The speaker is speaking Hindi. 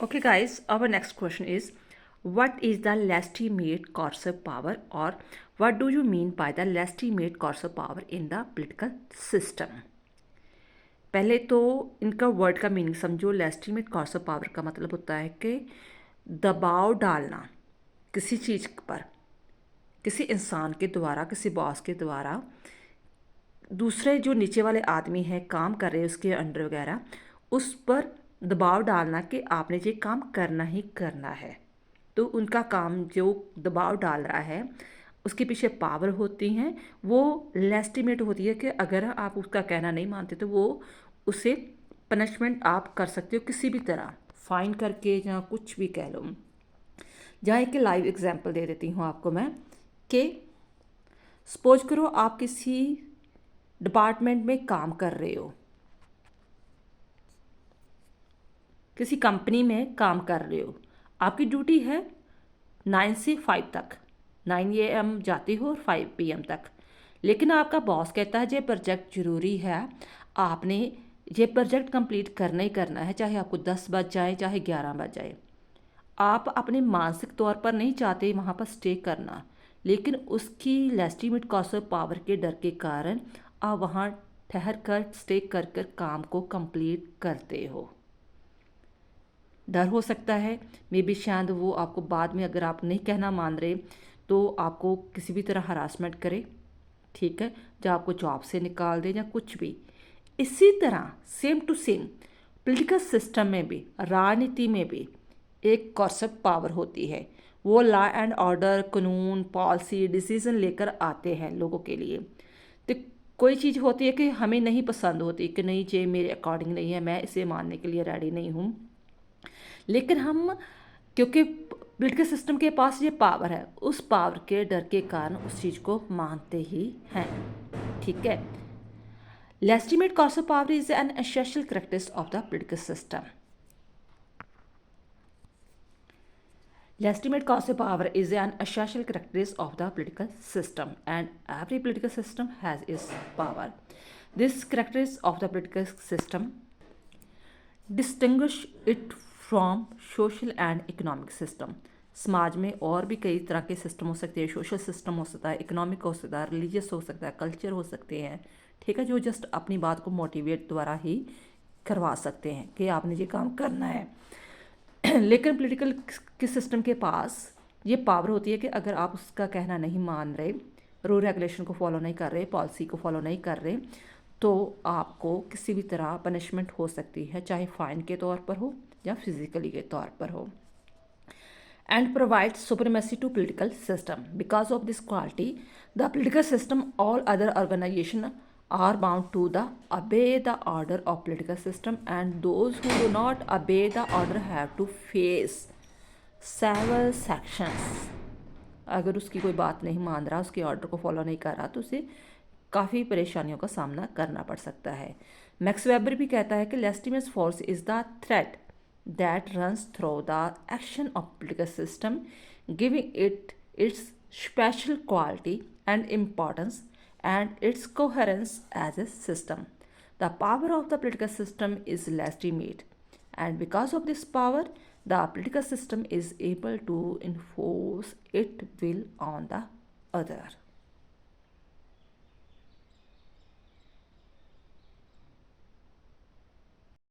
Okay, guys, our next question is what is the legitimate coercive power, or what do you mean by the legitimate coercive power in the political system? पहले तो इनका वर्ड का मीनिंग समझो। लेजिटिमेट कॉर्स ऑफ पावर का मतलब होता है कि दबाव डालना किसी चीज़ पर, किसी इंसान के द्वारा, किसी बॉस के द्वारा दूसरे जो नीचे वाले आदमी हैं काम कर रहे हैं उसके अंडर वगैरह, उस पर दबाव डालना कि आपने ये काम करना ही करना है। तो उनका काम जो दबाव डाल रहा है उसके पीछे पावर होती हैं, वो लेस्टिमेट होती है कि अगर आप उसका कहना नहीं मानते तो वो उसे पनिशमेंट आप कर सकते हो किसी भी तरह, फाइन करके या कुछ भी कह लो। जहाँ एक लाइव एग्जांपल दे देती हूँ आपको मैं कि सपोज करो आप किसी डिपार्टमेंट में काम कर रहे हो, किसी कंपनी में काम कर रहे हो, आपकी ड्यूटी है 9 से 5 तक, 9 AM जाती हो और 5 PM तक। लेकिन आपका बॉस कहता है ये प्रोजेक्ट ज़रूरी है, आपने ये प्रोजेक्ट कंप्लीट करना ही करना है, चाहे आपको 10 बज जाए चाहे 11 बज जाए। आप अपने मानसिक तौर पर नहीं चाहते वहाँ पर स्टे करना, लेकिन उसकी लेजिटिमेट कॉज ऑफ पावर के डर के कारण आप वहाँ ठहर कर स्टे कर कर काम को कंप्लीट करते हो। डर हो सकता है मे बी शायद वो आपको बाद में, अगर आप नहीं कहना मान रहे तो आपको किसी भी तरह हरासमेंट करे, ठीक है, या आपको जॉब से निकाल दे या कुछ भी। इसी तरह same to same political system में भी, राजनीति में भी एक कॉर्सप पावर होती है। वो लॉ एंड ऑर्डर, कानून, पॉलिसी, डिसीजन लेकर आते हैं लोगों के लिए। तो कोई चीज़ होती है कि हमें नहीं पसंद होती कि नहीं ये मेरे अकॉर्डिंग नहीं है, मैं इसे मानने के लिए रेडी नहीं हूँ, लेकिन हम क्योंकि पॉलिटिकल सिस्टम के पास ये पावर है, उस पावर के डर के कारण उस चीज़ को मानते ही हैं, ठीक है। Legitimate cause of power is an essential characteristic of the political system. Legitimate cause of power is an essential characteristic of the political system, and every political system has its power. This characteristic of the political system distinguish it from social and economic system. समाज में और भी कई तरह के सिस्टम हो सकते हैं, सोशल सिस्टम हो सकता है, इकोनॉमिक हो सकता है, रिलीजियस हो सकता है, कल्चर हो सकते हैं, ठीक है, जो जस्ट अपनी बात को मोटिवेट द्वारा ही करवा सकते हैं कि आपने ये काम करना है। लेकिन पॉलिटिकल के सिस्टम के पास ये पावर होती है कि अगर आप उसका कहना नहीं मान रहे, रूल रेगुलेशन को फॉलो नहीं कर रहे, पॉलिसी को फॉलो नहीं कर रहे, तो आपको किसी भी तरह पनिशमेंट हो सकती है, चाहे फाइन के तौर पर हो या फिजिकली के तौर पर हो। And provides supremacy to political system. Because of this quality, the political system, all other organizations are bound to obey the order of political system, and those who do not obey the order have to face several sections. अगर उसकी कोई बात नहीं मान रहा, उसके ऑर्डर को फॉलो नहीं कर रहा, तो उसे काफ़ी परेशानियों का सामना करना पड़ सकता है। मैक्स वेबर भी कहता है कि legitimate force is the thread that runs through the action of political system, giving it its special quality and importance and its coherence as a system. The power of the political system is legitimate, and because of this power, the political system is able to enforce its will on the other.